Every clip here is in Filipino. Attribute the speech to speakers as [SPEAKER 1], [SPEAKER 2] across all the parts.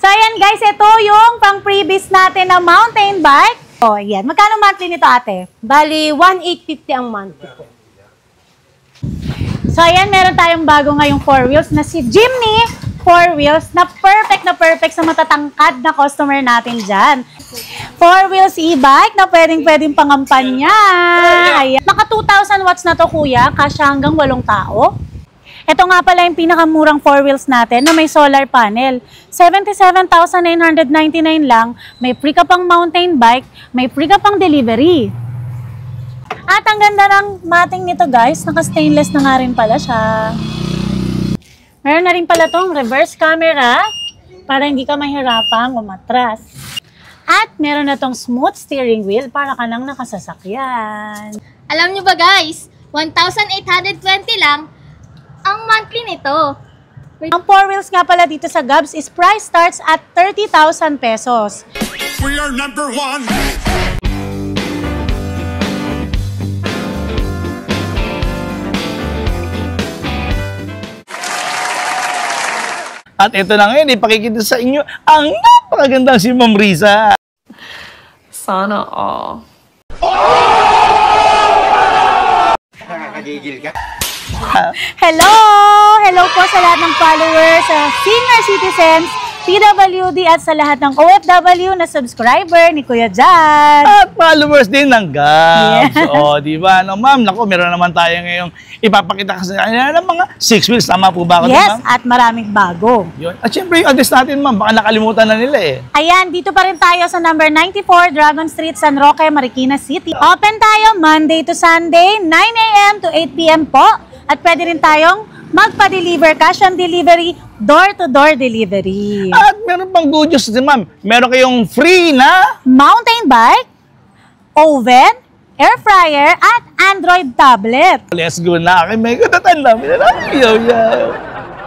[SPEAKER 1] So, ayan guys, ito yung pang-previous natin na mountain bike. O, ayan. Magkano monthly nito, ate?
[SPEAKER 2] Bali, 1,850 ang monthly po.
[SPEAKER 1] So, ayan, meron tayong bago ngayong 4 wheels na si Jimny 4 wheels na perfect sa matatangkad na customer natin dyan. 4 wheels e-bike na pwedeng pangampanya. Ayan. Naka 2,000 watts na to, kuya. Kasya hanggang 8 tao. Ito nga pala yung pinakamurang 4 wheels natin na may solar panel. 77,999 lang. May free ka pang mountain bike, may free ka pang delivery. At ang ganda ng mating nito guys, naka-stainless na nga rin pala siya. Meron na rin pala tong reverse camera para hindi ka mahirapang umatras. At meron na tong smooth steering wheel para ka nang nakasasakyan.
[SPEAKER 3] Alam nyo ba guys, 1,820 lang ang monthly nito.
[SPEAKER 1] Ang 4 wheels nga pala dito sa Gabs is price starts at 30,000 pesos.
[SPEAKER 4] We are number 1!
[SPEAKER 5] At ito na ngayon, ipakikita sa inyo ang napakagandang si Ma'am Riza.
[SPEAKER 6] Sana all.
[SPEAKER 4] Nakakagigil ka?
[SPEAKER 1] Hello po sa lahat ng followers, sa senior citizens, PWD at sa lahat ng OFW na subscriber ni Kuya Jan.
[SPEAKER 5] At followers din ng Gabs.
[SPEAKER 1] Yeah.
[SPEAKER 5] O, di ba? No, ma'am, naku, meron naman tayo ngayong ipapakita kasi ng mga 6 wheels. Tama po ba ako,
[SPEAKER 1] Yes,
[SPEAKER 5] ma'am?
[SPEAKER 1] at maraming bago.
[SPEAKER 5] Yun. At syempre, yung address natin, ma'am, baka nakalimutan na nila eh.
[SPEAKER 1] Ayan, dito pa rin tayo sa number 94 Dragon Street, San Roque, Marikina City. Open tayo Monday to Sunday, 9 a.m. to 8 p.m. po. At pwede rin tayong magpa-deliver, cash on delivery, door-to-door delivery.
[SPEAKER 5] At meron pang good news, ma'am. Meron kayong free na
[SPEAKER 1] Mountain bike, oven, air fryer, at Android tablet.
[SPEAKER 5] let's go na. May katatanda. Yo.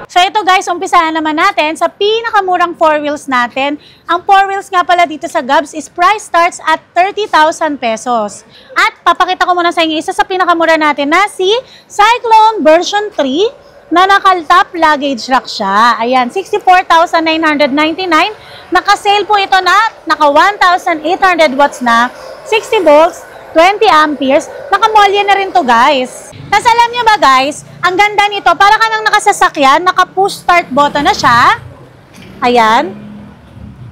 [SPEAKER 1] So ito guys, umpisahan naman natin sa pinakamurang 4 wheels natin. Ang 4 wheels nga pala dito sa Gabs is price starts at 30,000 pesos. At papakita ko muna sa inyo isa sa pinakamura natin na si Cyclone version 3 na naka-top luggage rack siya. Ayan, 64,999. Naka-sale po ito na naka 1,800 watts na, 60 volts, 20 amperes. Naka-molye na rin to guys. Tapos alam nyo ba guys, ang ganda nito, para ka nang nakasasakyan, naka-push start button na siya. Ayan.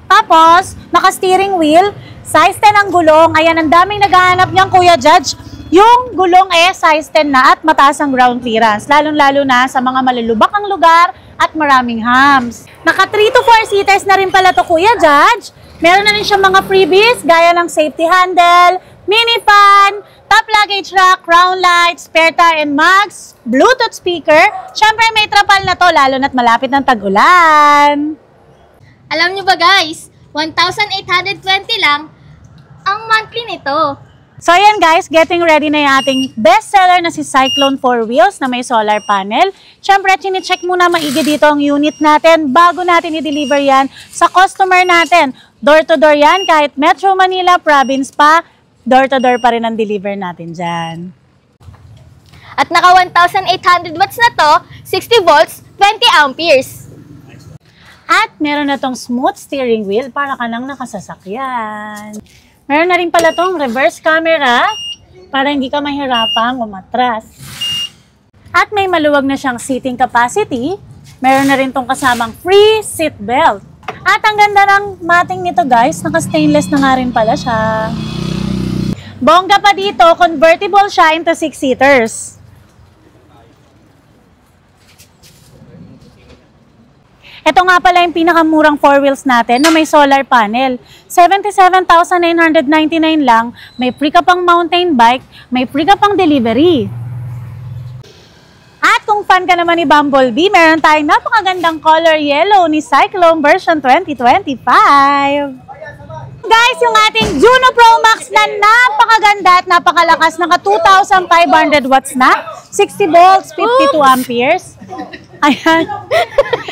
[SPEAKER 1] Tapos, naka-steering wheel, size 10 ang gulong. Ayan, ang daming naghahanap niyang Kuya Judge. Yung gulong size 10 na at mataas ang ground clearance. Lalong-lalo na sa mga malulubak ang lugar at maraming hams. Naka 3 to 4 seaters na rin pala to Kuya Judge. Meron na rin siyang mga freebies gaya ng safety handle, mini fan, top luggage rack, crown lights, spare tire and mags, Bluetooth speaker. Siyempre may trapal na to lalo na't malapit ng tag-ulan.
[SPEAKER 3] Alam nyo ba guys, 1,820 lang ang monthly nito.
[SPEAKER 1] So ayan guys, getting ready na yung ating bestseller na si Cyclone 4 wheels na may solar panel. Siyempre, chine-check muna maigi dito ang unit natin bago natin i-deliver yan sa customer natin. Door-to-door yan, kahit Metro Manila, province pa, door-to-door pa rin ang deliver natin dyan.
[SPEAKER 3] At naka 1,800 watts na to, 60 volts, 20 amperes.
[SPEAKER 1] At meron na tong smooth steering wheel para ka nang nakasasakyan. Meron na rin pala tong reverse camera para hindi ka mahirapang umatras. At may maluwag na siyang seating capacity. Meron na rin tong kasamang free seat belt. At ang ganda ng mating nito guys, naka-stainless na nga rin pala siya. Bongga pa dito, convertible siya into 6 seaters. Ito nga pala yung pinakamurang 4 wheels natin na may solar panel. 77,999 lang, may free ka pang mountain bike, may free ka pang delivery. At kung fan ka naman ni Bumblebee, meron tayong napakagandang color yellow ni Cyclone version 2025. Guys, yung ating Juno Pro Max na napakaganda at napakalakas, naka 2,500 watts na, 60 volts, 52 amperes. Ayan.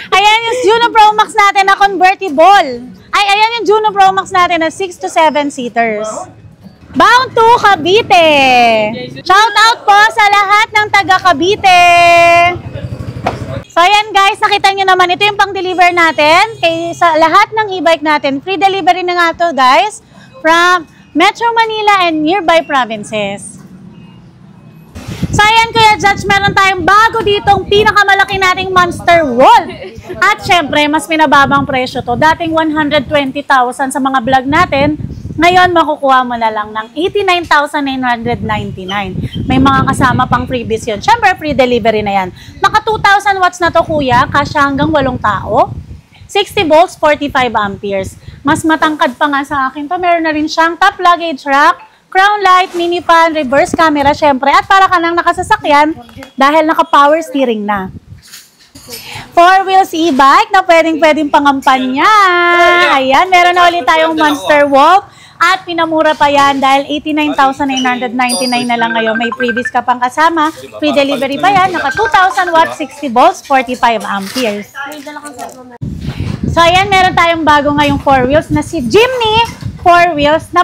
[SPEAKER 1] Ayan yung Juno Pro Max natin na convertible. Ayan yung Juno Pro Max natin na 6 to 7 seaters. Bound to Cavite. Shout out po sa lahat ng taga Cavite. So ayan guys, nakita nyo naman, ito yung pang-deliver natin. Kaya sa lahat ng e-bike natin, free delivery na nga to guys, from Metro Manila and nearby provinces. So ayan Kuya Judge, meron tayong bago ditong pinakamalaki nating Monster Wall. At syempre, mas pinababang presyo to. Dating 120,000 sa mga vlog natin, ngayon makukuha mo na lang ng 89,999. May mga kasama pang freebies yun. Syempre, free delivery na yan. Naka 2,000 watts na to kuya, kasya hanggang 8 tao. 60 volts, 45 amperes. Mas matangkad pa nga sa akin to. Meron na rin siyang top luggage rack, crown light, mini fan, reverse camera, syempre. At para ka nang nakasasakyan dahil naka-power steering na. 4 wheels e-bike na pwedeng pangampanya. Ayan, meron na ulit tayong Monster Wolf. At pinamura pa yan dahil 89,999 na lang ngayon. May freebies ka pang kasama. Free delivery pa yan. Naka 2,000 watts, 60 volts, 45 amperes. So ayan, meron tayong bago ngayong 4 wheels na si Jimny 4 wheels na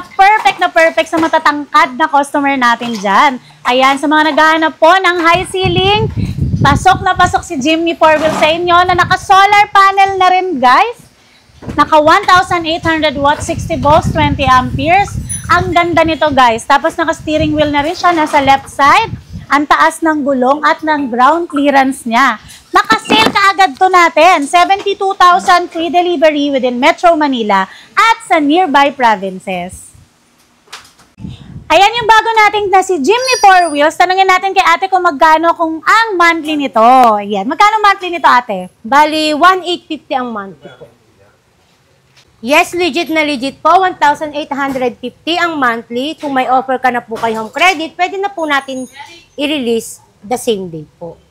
[SPEAKER 1] perfect sa matatangkad na customer natin dyan. Ayan, sa mga naghahanap po ng high ceiling, pasok na pasok si Jimny 4 wheels sa inyo na naka-solar panel na rin guys. Naka 1,800 watts, 60 volts, 20 amperes. Ang ganda nito guys. Tapos naka-steering wheel na rin siya, nasa left side. Ang taas ng gulong at ng ground clearance niya. Naka-sale kaagad to natin. 72,000 free delivery within Metro Manila at sa nearby provinces. Ayan yung bago nating na si Jimny 4 wheels. Tanungin natin kay ate kung magkano kung ang monthly nito. Ayan. Magkano monthly nito ate?
[SPEAKER 2] Bali, 1,850 ang monthly po. Yes, legit na legit po. 1,850 ang monthly. Kung may offer ka na po kay home credit, pwede na po natin i-release the same day po.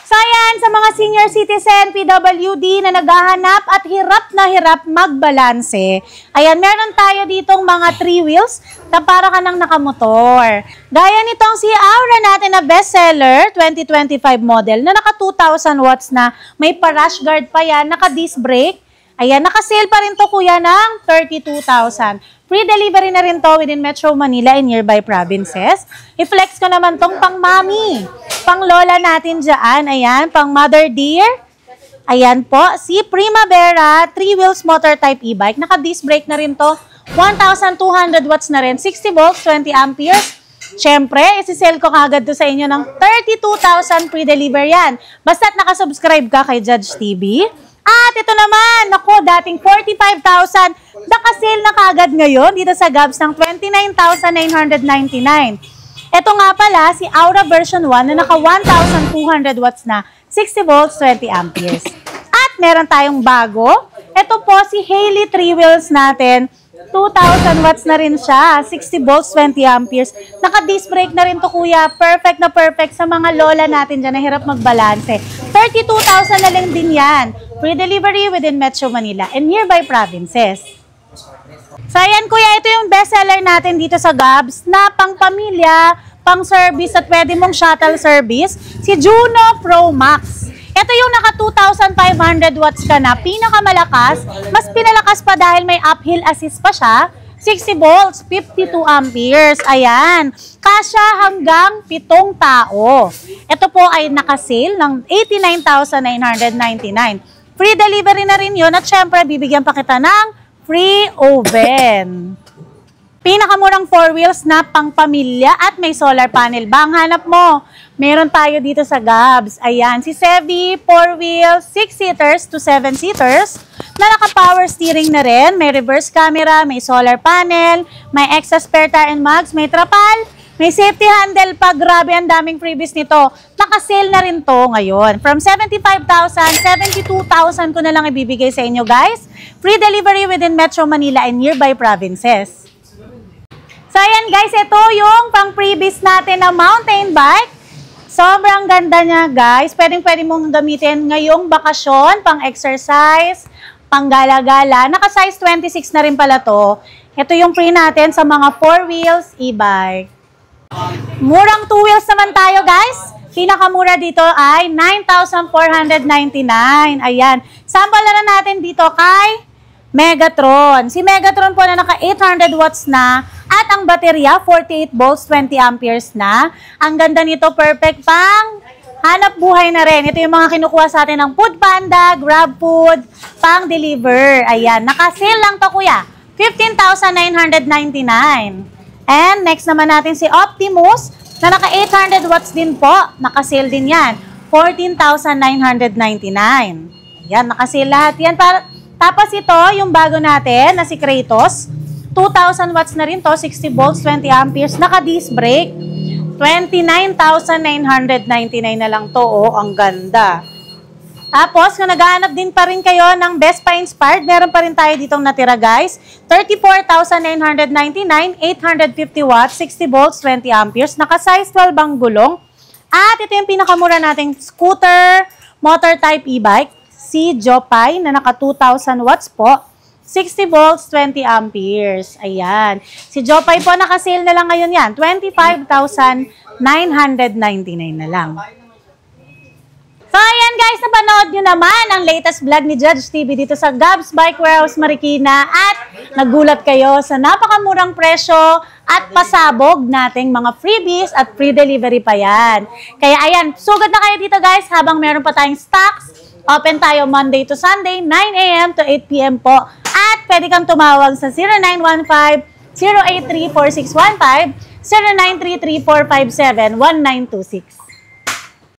[SPEAKER 1] So ayan, sa mga senior citizen, PWD na naghahanap at hirap na hirap magbalanse. Ayan, meron tayo ditong mga 3 wheels na para ka nang nakamotor. Gaya nitong si Aura natin na bestseller, 2025 model, na naka 2,000 watts na may pa-rash guard pa yan, naka-disc brake. Ayan, naka-sale pa rin to kuya ng 32,000. Free delivery na rin to within Metro Manila and nearby provinces. I-flex ko naman tong pang mami, pang lola natin dyan. Ayan, pang mother dear. Ayan po, si Primavera 3 wheels motor type e-bike. Naka-disc brake na rin to. 1,200 watts na rin. 60 volts, 20 amperes. Siyempre, isi-sell ko kagad to sa inyo ng 32,000 free delivery yan. Basta't nakasubscribe ka kay Judge TV. At ito naman, naku, dating 45,000, naka-sale na kagad ngayon dito sa Gabs ng 29,999. Ito nga pala, si Aura version 1 na naka 1,200 watts na, 60 volts, 20 amperes. At meron tayong bago, ito po si Hailey 3 wheels natin, 2,000 watts na rin siya, 60 volts, 20 amperes. Naka-disc brake na rin to kuya, perfect na perfect sa mga lola natin dyan na hirap magbalanse. 32,000 na lang din yan. Free delivery within Metro Manila and nearby provinces. So ayan kuya, ito yung bestseller natin dito sa Gabs na pang pamilya, pang service at pwede mong shuttle service, si Juno Pro Max. Ito yung naka 2,500 watts ka na, pinakamalakas, mas pinalakas pa dahil may uphill assist pa siya, 60 volts, 52 amperes, ayan. Kasya hanggang 7 tao. Ito po ay naka-sale ng 89,999. Free delivery na rin yun at syempre bibigyan pa kita ng free oven. Pinakamurang 4 wheels na pang pamilya at may solar panel. Bang hanap mo? Meron tayo dito sa Gabs. Ayan, si Sevi 4 wheels, 6-seaters to 7-seaters na naka-power steering na rin. May reverse camera, may solar panel, may extra spare tire and mags, may trapal, may safety handle pa. Grabe, ang daming freebies nito. Naka-sale na rin to ngayon. From 75,000, 72,000 ko na lang ibibigay sa inyo guys. Free delivery within Metro Manila and nearby provinces. So ayan guys, ito yung pang freebies natin na mountain bike. Sobrang ganda niya guys. Pwedeng-pwede mong gamitin ngayong bakasyon, pang exercise, pang gala-gala. Naka-size 26 na rin pala to. Ito yung free natin sa mga 4 wheels e-bike. Murang 2 wheels naman tayo guys. Pinakamura dito ay 9,499. Ayan. Sample na natin dito kay Megatron. Si Megatron po na naka 800 watts na at ang baterya 48 volts, 20 amperes na. Ang ganda nito, perfect pang hanap buhay na rin. Ito yung mga kinukuha sa atin ng Foodpanda, GrabFood, pang-deliver. Ayan, naka-sale lang to kuya. 15,999. And next naman natin si Optimus na naka 800 watts din po. Naka-sale din yan. 14,999. Ayan, naka-sale lahat yan. Tapos ito, yung bago natin na si Kratos. 2,000 watts na rin to, 60 volts, 20 amperes, naka-disc brake. 29,999 na lang to, oh, ang ganda. Tapos, kung naghahanap din pa rin kayo ng Best Buy Inspired, meron pa rin tayo ditong natira, guys. 34,999, 850 watts, 60 volts, 20 amperes, naka-size 12 ang gulong. At ito yung pinakamura nating scooter, motor type e-bike, si Jopay, na naka 2,000 watts po. 60 volts, 20 amperes. Ayan. Si Jopay po, naka-sale na lang ngayon yan. 25,999 na lang. So, ayan guys, napanood nyo naman ang latest vlog ni Judge TV dito sa Gabs Bike Warehouse Marikina at nagulat kayo sa napakamurang presyo at pasabog nating mga freebies at free delivery pa yan. Kaya ayan, sugod na kayo dito guys habang meron pa tayong stocks. Open tayo Monday to Sunday, 9 a.m. to 8 p.m. po. At pwede kang tumawag sa 0915-083-4615, 0933-457-1926.